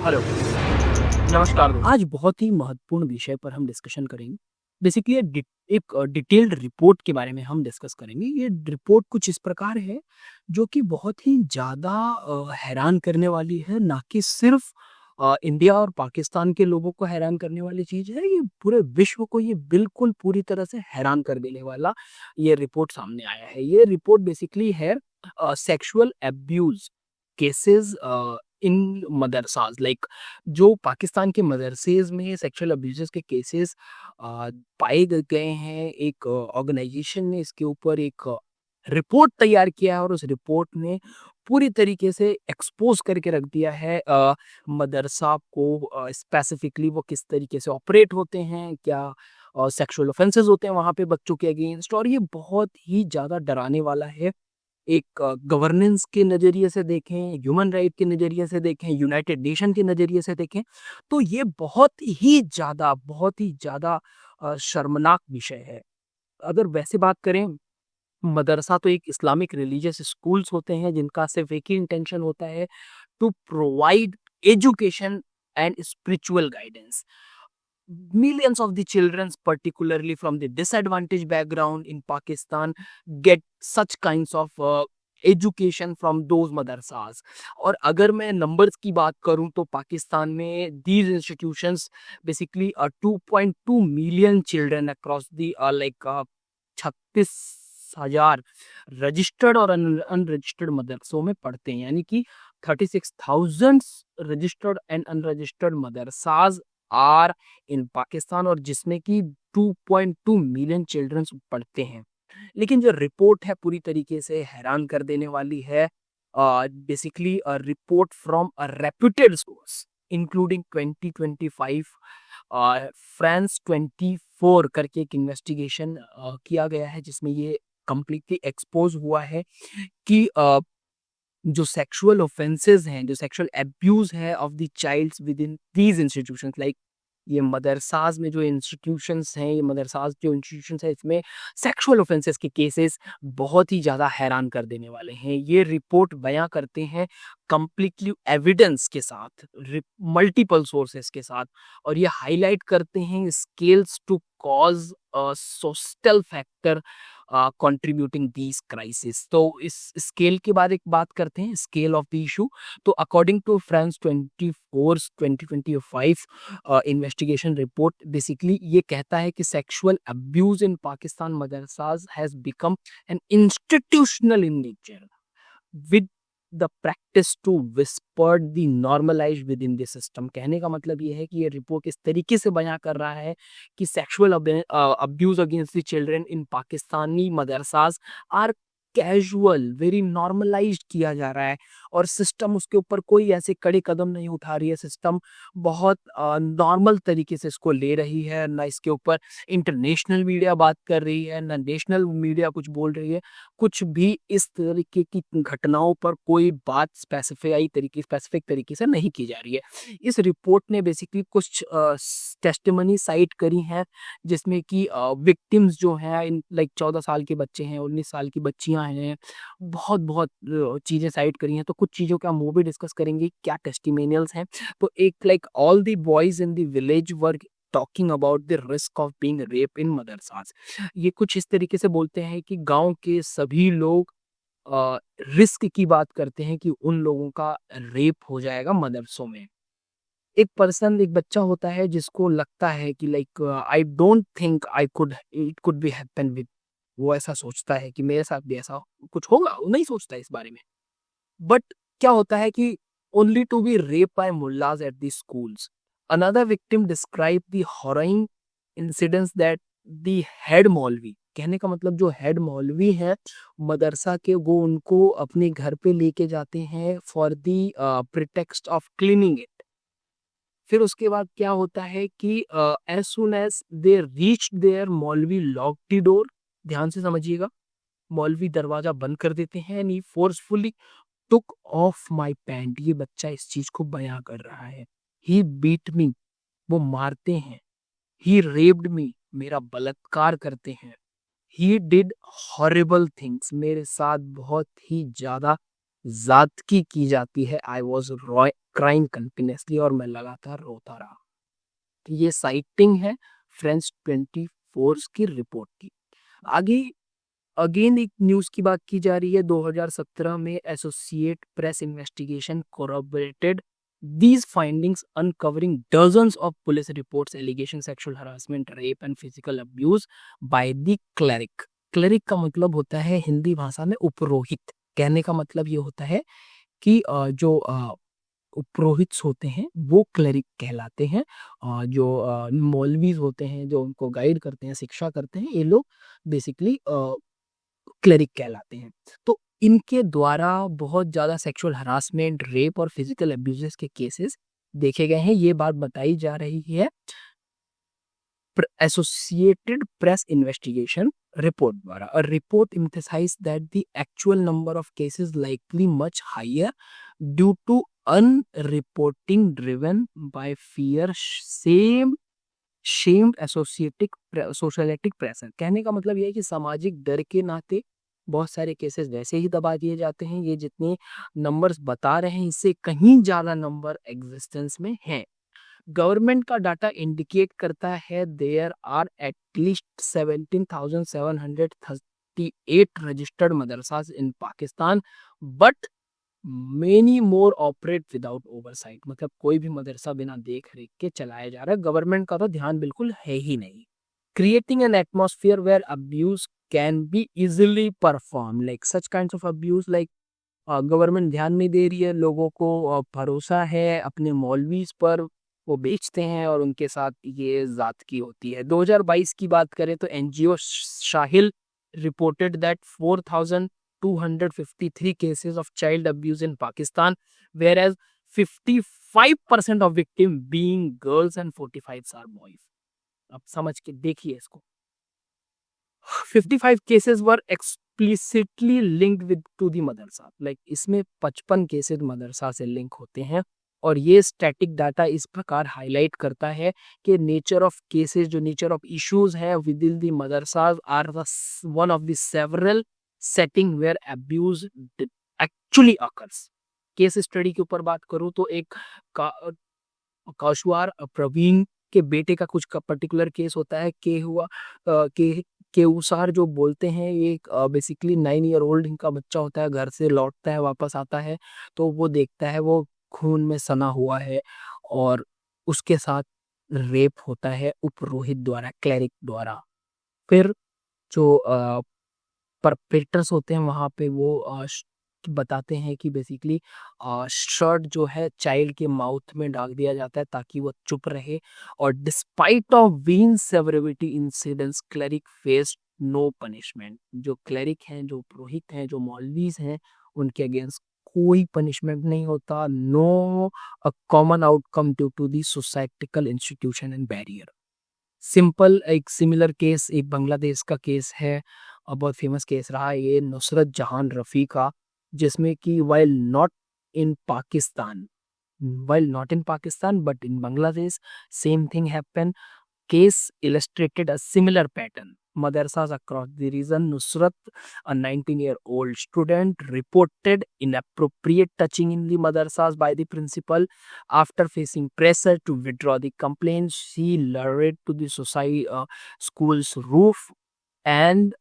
Hello, नमस्कार दोस्तों। आज बहुत ही महत्वपूर्ण विषय पर हम डिस्कशन करेंगे। बेसिकली एक डिटेल्ड रिपोर्ट के बारे में हम डिस्कस करेंगे। ये रिपोर्ट कुछ इस प्रकार है, जो कि बहुत ही ज़्यादा हैरान करने वाली है, ना कि सिर्फ़ इंडिया और पाकिस्तान के लोगों को हैरान करने वाली चीज़ है, ये पूरे विश्व को ये बिल्कुल पूरी तरह से हैरान कर देने वाला ये रिपोर्ट सामने आया है। ये रिपोर्ट बेसिकली है सेक्सुअल अब्यूज़ केसेज़ इन मदरसाज़ लाइक जो पाकिस्तान के मदरसेज़ में सेक्सुअल अब्यूज़ेज़ के केसेस पाए गए हैं। एक ऑर्गेनाइज़ेशन ने इसके ऊपर एक रिपोर्ट तैयार किया है और उस रिपोर्ट ने पूरी तरीके से एक्सपोज़ करके रख दिया है मदरसा को स्पेसिफ़िकली वो किस तरीके से ऑपरेट होते हैं, क्या सेक्सुअल ऑफेंसेस होते हैं वहाँ पे बच्चों के अगेंस्ट, और ये बहुत ही ज़्यादा डराने वाला है। एक गवर्नेंस के नज़रिए से देखें, ह्यूमन राइट के नज़रिए से देखें, यूनाइटेड नेशन के नज़रिए से देखें, तो ये बहुत ही ज़्यादा शर्मनाक विषय है। अगर वैसे बात करें, मदरसा तो एक इस्लामिक रिलीजियस स्कूल्स होते हैं जिनका सिर्फ़ एक ही इंटेंशन होता है to provide education and spiritual guidance. Millions of the children, particularly from the disadvantaged background in Pakistan, get such kinds of education from those madrasas. और अगर मैं नंबर्स की बात करूं तो पाकिस्तान में these institutions basically 2.2 million children across the like 36,000 registered और unregistered मदरसों में पढ़ते हैं, यानी कि 36,000 रजिस्टर्ड एंड अनरजिस्टर्ड मदरसाज आर इन पाकिस्तान, और जिसमें कि 2.2 मिलियन चिल्ड्रन पढ़ते हैं। लेकिन जो रिपोर्ट है पूरी तरीके से हैरान कर देने वाली है। Basically a report from a reputed source including 2025 France 24 करके एक इन्वेस्टिगेशन किया गया है, जिसमें ये कंप्लीटली एक्सपोज हुआ है कि जो सेक्सुअल ऑफेंसेस हैं, जो सेक्सुअल अब्यूज है of the childs with in these institutions, like ये मदरसाज में जो इंस्टीट्यूशंस हैं, ये मदरसाज जो इंस्टीट्यूशंस हैं, इसमें सेक्सुअल ऑफेंसेस के केसेस बहुत ही ज़्यादा हैरान कर देने वाले हैं। ये रिपोर्ट बयां करते हैं कंप्लीटली एविडेंस के साथ, मल्टीपल सोर्सेस के साथ, और ये हाईलाइट करते हैं scales to cause a social factor contributing these crisis. तो इस स्केल के बाद एक बात करते हैं, स्केल ऑफ द इशू। तो according to France 24 2025 investigation report, basically ये कहता है कि सेक्सुअल अब्यूज इन पाकिस्तान मदरसाज has become an institutional in nature with the practice to whispered the normalised with in the system. कहने का मतलब ये है कि ये रिपोर्ट इस तरीके से बयां कर रहा है कि sexual abuse against the children in Pakistani मदरसाज आर कैजुअल, वेरी नॉर्मलाइज्ड किया जा रहा है, और सिस्टम उसके ऊपर कोई ऐसे कड़े कदम नहीं उठा रही है। सिस्टम बहुत नॉर्मल तरीके से इसको ले रही है, ना इसके ऊपर इंटरनेशनल मीडिया बात कर रही है, ना नेशनल मीडिया कुछ बोल रही है। कुछ भी इस तरीके की घटनाओं पर कोई बात स्पेसिफिक तरीके से नहीं की जा रही है। इस रिपोर्ट ने बेसिकली कुछ टेस्टिमनी साइट करी हैं, जिसमें कि विक्टिम्स जो हैं, इन लाइक 14 साल के बच्चे हैं, 19 साल की बच्चियां हैं, बहुत बहुत चीज़ें साइट करी हैं। तो कुछ चीज़ों का हम वो भी डिस्कस करेंगे, क्या टेस्टिमोनियल्स हैं। तो एक like all the boys in the village were talking about the risk of being rape in madrasas. ये कुछ इस तरीके से बोलते हैं कि गांव के सभी लोग रिस्क की बात करते हैं कि उन लोगों का रेप हो जाएगा मदरसों में। एक बच्चा होता है जिसको लगता है कि like I don't think I could it could be happen with, वो ऐसा सोचता है कि मेरे साथ भी ऐसा कुछ होगा, वो नहीं सोचता इस बारे में। बट क्या होता है कि only to be rape by mullahs at the schools. Another victim describe the harrowing incidents that the head maulvi, कहने का मतलब जो हेड मौलवी है मदरसा के, वो उनको अपने घर पे लेके जाते हैं for the pretext of cleaning it. फिर उसके बाद क्या होता है कि as soon as they reach there, मौलवी लॉक द डोर। ध्यान से समझिएगा, मौलवी दरवाजा बंद कर देते हैं, and he forcefully took off my pant. ये बच्चा इस चीज को बयां कर रहा है। ही बीट मी, वो मारते हैं। ही रेप्ड मी, मेरा बलात्कार करते हैं। ही डिड हॉरिबल थिंग्स, मेरे साथ बहुत ही ज्यादा जादगी की जाती है। आई वॉज क्राइम कंटिन्यूसली और मैं लगातार रोता रहा। तो ये साइटिंग है फ्रेंच 24 की रिपोर्ट की। आगे अगेन एक न्यूज की बात की जा रही है। 2017 में associate press investigation corroborated these findings, uncovering dozens of police reports, allegations, sexual harassment, rape and physical abuse by the cleric. Cleric का मतलब होता है हिंदी भाषा में उपरोहित। कहने का मतलब ये होता है कि जो पुरोहित होते हैं वो क्लरिक कहलाते हैं। जो मौलवीज होते हैं जो उनको गाइड करते हैं, शिक्षा करते हैं, ये लोग बेसिकली क्लरिक कहलाते हैं। तो इनके द्वारा बहुत ज़्यादा सेक्सुअल हरासमेंट, रेप और फिजिकल अब्यूजेस के केसेस देखे गए हैं। ये बात बताई जा रही है एसोसिएटेड प्रेस इन्वेस्टिगेशन रिपोर्ट द्वारा। A report emphasized that the actual number of cases likely much higher due to unreporting driven by fear, shamed societic pressure। कहने का मतलब यह है कि सामाजिक डर के नाते बहुत सारे केसेस वैसे ही दबा दिए जाते हैं। ये जितने नंबर्स बता रहे हैं इससे कहीं ज्यादा नंबर एग्जिस्टेंस में हैं। गवर्नमेंट का डाटा इंडिकेट करता है देयर आर एटलीस्ट 17,738 registered madrasas in Pakistan, but many more operate without oversight. मतलब कोई भी मदरसा बिना देख रेख के चलाया जा रहा है, गवर्नमेंट का तो ध्यान बिल्कुल है ही नहीं। Creating an atmosphere where abuse can be easily perform, like such kinds of abuse, like government ध्यान नहीं दे रही है, लोगों को भरोसा है अपने मौलवीज पर, वो बेचते हैं और उनके साथ ये जात की होती है। 2022 की बात करें तो NGO Shahil reported that 4,253 cases of child abuse in Pakistan, whereas 55% of victims being girls and 45 are boys। अब समझ के देखिए इसको। 55 cases were explicitly linked with to the Madrasa, like इसमें 55 केसेस मदरसा से लिंक होते हैं। और ये स्टैटिक डाटा इस प्रकार हाईलाइट करता है कि नेचर ऑफ केसेस, जो नेचर ऑफ इश्यूज है विद इन द मदरसाज are the one of the several setting where abuse actually occurs. Case study के ऊपर बात करूं तो एक काशवार प्रवीण के बेटे का कुछ पर्टिकुलर केस होता है। के उसार जो बोलते हैं, ये बेसिकली 9 ईयर ओल्ड इनका बच्चा होता है, घर से लौटता है, वापस आता है तो वो देखता है वो खून में सना हुआ है और उसके साथ रेप होता है उपरोहित द्वारा, क्लरिक द्वारा। फिर जो परपेट्रेटर्स होते हैं वहाँ पे वो बताते हैं कि बेसिकली शर्ट जो है चाइल्ड के माउथ में डाल दिया जाता है ताकि वो चुप रहे। और despite of being severity incidents cleric faced no punishment. जो क्लरिक हैं, जो पुरोहित हैं, जो मौलवीज हैं, उनके अगेंस्ट कोई पनिशमेंट नहीं होता। No a common outcome due to the societal institution and barrier. Simple एक सिमिलर केस एक बांग्लादेश का केस है, बहुत फेमस केस रहा ये नुसरत जहान रफ़ी का, जिसमें कि while not in Pakistan but in Bangladesh same thing happened. Case illustrated a similar pattern. Madrasas across the region, Nusrat, a 19-year-old student, reported inappropriate touching in the madrasas by the principal. After facing pressure to withdraw the complaint, she lured to the school's roof and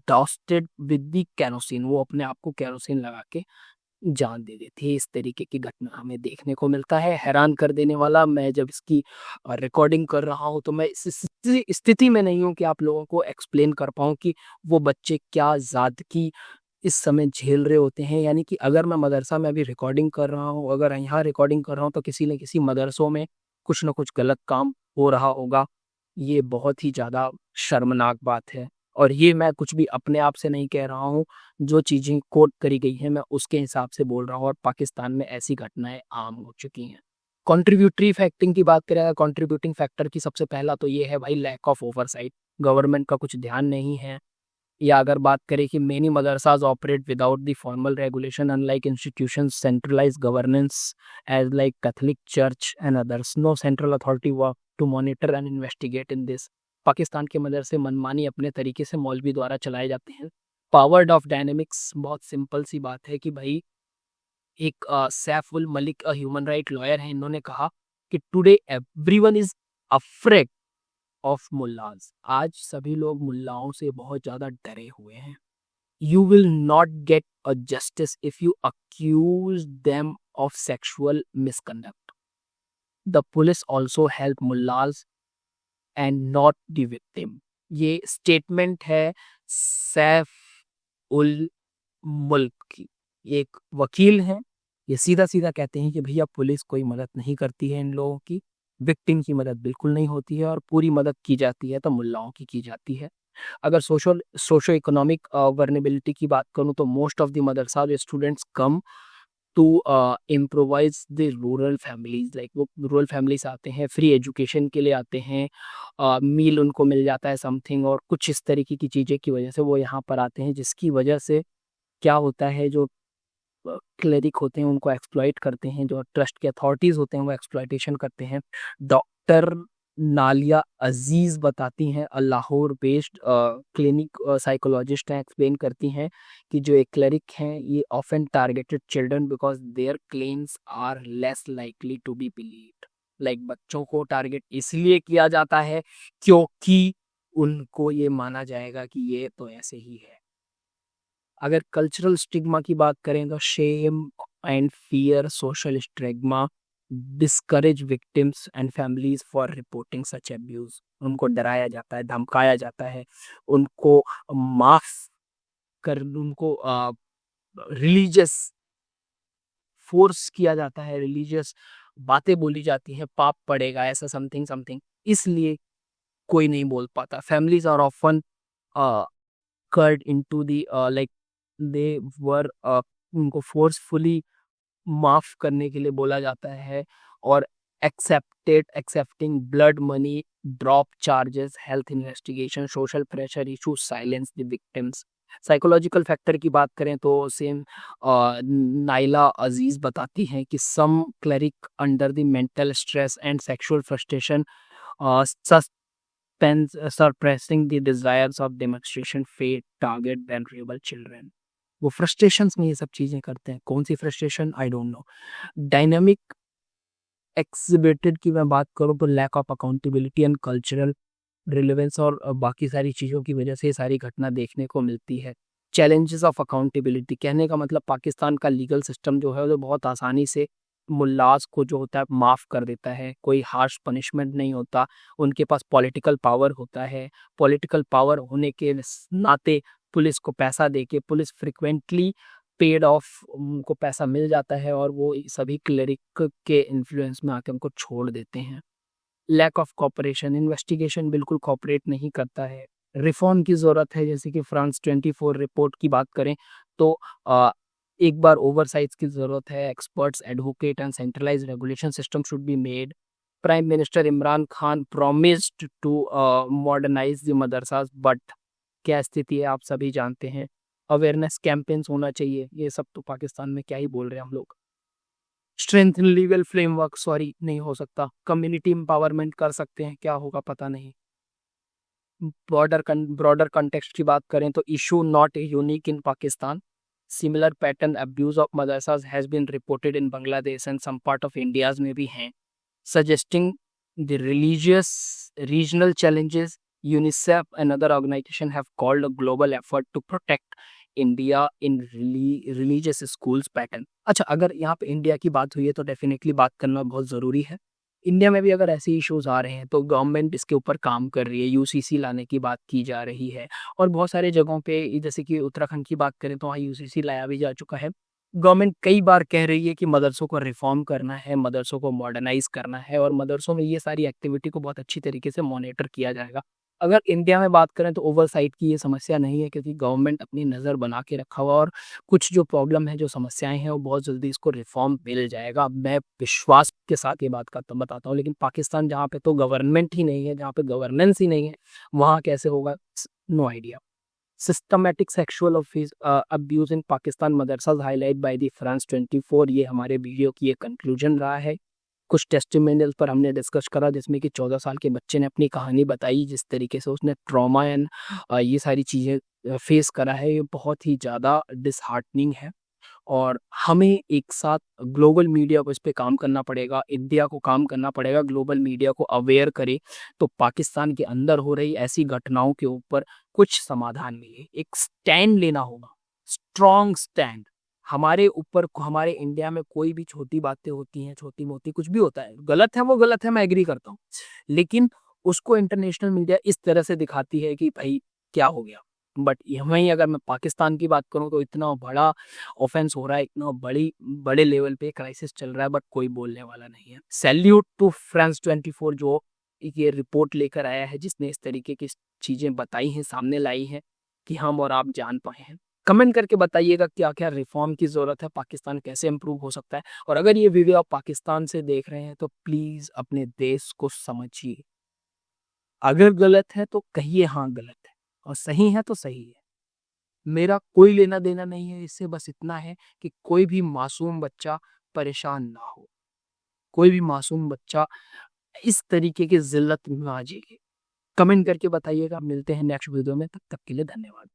doused with the kerosene। वो अपने आप को kerosene लगा के जान दे देती है। इस तरीके की घटना हमें देखने को मिलता है। हैरान कर देने वाला, मैं जब इसकी रिकॉर्डिंग कर रहा हूँ तो मैं इस स्थिति में नहीं हूँ कि आप लोगों को एक्सप्लेन कर पाऊँ कि वो बच्चे क्या ज़्यादती इस समय झेल रहे होते हैं। यानी कि अगर मैं मदरसा में अभी रिकॉर्डिंग कर रहा हूँ, अगर यहाँ रिकॉर्डिंग कर रहा हूँ तो किसी न किसी मदरसों में कुछ न कुछ गलत काम हो रहा होगा। ये बहुत ही ज़्यादा शर्मनाक बात है और ये मैं कुछ भी अपने आप से नहीं कह रहा हूँ, जो चीज़ें कोट करी गई हैं मैं उसके हिसाब से बोल रहा हूँ और पाकिस्तान में ऐसी घटनाएं आम हो चुकी हैं। कंट्रीब्यूटरी फैक्टिंग की बात करें, कंट्रीब्यूटिंग फैक्टर की सबसे पहला तो ये है भाई लैक ऑफ ओवरसाइट, गवर्नमेंट का कुछ ध्यान नहीं है। या अगर बात करें कि many madrasas operate without the formal regulation unlike institutions centralised governance as like Catholic church and others, no central authority work to monitor and investigate in this. Pakistan के मदरसे मनमानी अपने तरीके से मौलवी द्वारा चलाए जाते हैं। पावर्ड ऑफ डायनेमिक्स, बहुत सिंपल सी बात है कि भाई एक Saif ul Malik human right lawyer हैं, इन्होंने कहा कि today everyone is afraid of mullahs. आज सभी लोग मुल्लाओं से बहुत ज्यादा डरे हुए हैं। You will not get a justice if you accuse them of sexual misconduct. The police also help mullahs and not the victim. ये स्टेटमेंट है सैफ उल मुल्क की। ये एक वकील हैं, ये सीधा सीधा कहते हैं कि भैया पुलिस कोई मदद नहीं करती है इन लोगों की, विक्टिम की मदद बिल्कुल नहीं होती है, और पूरी मदद की जाती है तो मुल्लाओं की जाती है। अगर सोशो इकोनॉमिक वर्नेबिलिटी की बात करूं तो most of the madrasa students come to improvise the rural families, like वो रूरल फैमिलीज आते हैं, फ्री एजुकेशन के लिए आते हैं, मील उनको मिल जाता है समथिंग, और कुछ इस तरीके की चीज़ें की वजह से वो यहाँ पर आते हैं, जिसकी वजह से क्या होता है, जो क्लेरिक होते हैं उनको एक्सप्लॉइट करते हैं, जो ट्रस्ट के अथॉरिटीज़ होते हैं वो एक्सप्लॉइटेशन करते हैं। डॉक्टर नालिया अजीज बताती हैं, लाहौर बेस्ड क्लिनिक साइकोलॉजिस्ट हैं, एक्सप्लेन करती हैं कि जो एक क्लरिक हैं ये often targeted children because their claims are less likely to be believed. Like बच्चों को टारगेट इसलिए किया जाता है क्योंकि उनको ये माना जाएगा कि ये तो ऐसे ही है। अगर कल्चरल स्टिग्मा की बात करें तो shame and fear social stigma discourage victims and families for reporting such abuse. उनको डराया जाता है, धमकाया जाता है, उनको माफ कर, उनको रिलीजियस फोर्स किया जाता है, रिलीजियस बातें बोली जाती हैं, पाप पड़ेगा ऐसा समथिंग समथिंग, इसलिए कोई नहीं बोल पाता। Families are often coerced into the like they were उनको फोर्सफुली माफ करने के लिए बोला जाता है, और accepting blood money, drop charges, health investigation, social pressure issue, silence the victims. Psychological factor की बात करें तो सेम नाइला अजीज बताती हैं कि some cleric under the mental stress and sexual frustration suppressing the desires of demonstration fate target vulnerable children। वो frustrations में ये सब चीजें करते हैं। कौन सी frustration, I don't know. Dynamic exhibited की मैं बात करूं तो lack of accountability and cultural relevance और बाकी सारी चीज़ों की वजह से ये सारी घटना देखने को मिलती है। चैलेंजेस ऑफ अकाउंटेबिलिटी, कहने का मतलब पाकिस्तान का लीगल सिस्टम जो है वो बहुत आसानी से मुल्लाज को जो होता है माफ़ कर देता है, कोई हार्श पनिशमेंट नहीं होता। उनके पास पॉलिटिकल पावर होता है, पॉलिटिकल पावर होने के नाते पुलिस को पैसा देके पुलिस फ्रिक्वेंटली पेड ऑफ, उनको पैसा मिल जाता है और वो सभी क्लरिक के इन्फ्लुएंस में आके उनको छोड़ देते हैं। लैक ऑफ कॉपरेशन, इन्वेस्टिगेशन बिल्कुल कॉपरेट नहीं करता है। रिफॉर्म की ज़रूरत है, जैसे कि फ्रांस 24 रिपोर्ट की बात करें तो एक बार ओवरसाइट्स की ज़रूरत है। Experts advocate and centralize regulation system should be made. Prime minister Imran Khan promised to modernize the madrasas, but क्या स्थिति है आप सभी जानते हैं। अवेयरनेस कैंपेन्स होना चाहिए, ये सब तो पाकिस्तान में क्या ही बोल रहे हैं हम लोग। स्ट्रेंथ लीगल फ्रेमवर्क, सॉरी नहीं हो सकता। कम्युनिटी एम्पावरमेंट कर सकते हैं, क्या होगा पता नहीं। ब्रॉडर कंटेक्स्ट की बात करें तो issue not unique in Pakistan. Similar pattern abuse of madrasas has been reported in Bangladesh and some part of India's में भी हैं, suggesting the religious regional challenges. UNICEF and other organisation have called a global effort to protect India in religious schools pattern. अच्छा, अगर यहाँ पे India की बात हुई है तो डेफिनेटली बात करना बहुत ज़रूरी है। इंडिया में भी अगर ऐसे इश्यूज आ रहे हैं तो गवर्नमेंट इसके ऊपर काम कर रही है, यूसीसी लाने की बात की जा रही है, और बहुत सारे जगहों पे जैसे कि उत्तराखंड की बात करें तो वहाँ यूसीसी लाया भी जा चुका है। गवर्नमेंट कई बार कह रही है कि मदरसों को रिफॉर्म करना है, मदरसों को मॉडर्नाइज करना है, और मदरसों में ये सारी एक्टिविटी को बहुत अच्छी तरीके से मॉनिटर किया जाएगा। अगर इंडिया में बात करें तो ओवरसाइट की ये समस्या नहीं है, क्योंकि गवर्नमेंट अपनी नज़र बना के रखा हुआ, और कुछ जो प्रॉब्लम है, जो समस्याएं हैं, वो बहुत जल्दी इसको रिफॉर्म मिल जाएगा। मैं विश्वास के साथ ये बात का तो बताता हूँ। लेकिन पाकिस्तान जहाँ पे तो गवर्नमेंट ही नहीं है, जहाँ पे गवर्नेंस ही नहीं है, वहाँ कैसे होगा, no idea. Systematic sexual abuse in Pakistan madrasas highlight by the France 24, ये हमारे वीडियो की एक कंक्लूजन रहा है। कुछ टेस्टिमोनियल पर हमने डिस्कस करा, जिसमें कि 14 साल के बच्चे ने अपनी कहानी बताई, जिस तरीके से उसने ट्रॉमा एंड ये सारी चीज़ें फेस करा है, ये बहुत ही ज़्यादा डिसहार्टनिंग है। और हमें एक साथ ग्लोबल मीडिया को इस पे काम करना पड़ेगा, इंडिया को काम करना पड़ेगा, ग्लोबल मीडिया को अवेयर करे तो पाकिस्तान के अंदर हो रही ऐसी घटनाओं के ऊपर कुछ समाधान मिले। एक स्टैंड लेना होगा, स्ट्रॉन्ग स्टैंड। हमारे ऊपर, हमारे इंडिया में कोई भी छोटी बातें होती हैं, छोटी मोटी कुछ भी होता है, गलत है वो गलत है, मैं एग्री करता हूँ, लेकिन उसको इंटरनेशनल मीडिया इस तरह से दिखाती है कि भाई क्या हो गया। बट वहीं अगर मैं पाकिस्तान की बात करूं तो इतना बड़ा ऑफेंस हो रहा है, इतना बड़े लेवल पे क्राइसिस चल रहा है, बट कोई बोलने वाला नहीं है। सैल्यूट टू फ्रांस 24 जो ये रिपोर्ट लेकर आया है, जिसने इस तरीके की चीजें बताई हैं, सामने लाई हैं कि हम और आप जान पाए हैं। कमेंट करके बताइएगा क्या क्या रिफॉर्म की जरूरत है, पाकिस्तान कैसे इंप्रूव हो सकता है। और अगर ये वीडियो आप पाकिस्तान से देख रहे हैं तो प्लीज अपने देश को समझिए। अगर गलत है तो कहिए हाँ गलत है, और सही है तो सही है। मेरा कोई लेना देना नहीं है इससे, बस इतना है कि कोई भी मासूम बच्चा परेशान ना हो, कोई भी मासूम बच्चा इस तरीके की जिल्लत में आ जाएगी। कमेंट करके बताइएगा। मिलते हैं नेक्स्ट वीडियो में, तब तक के लिए धन्यवाद।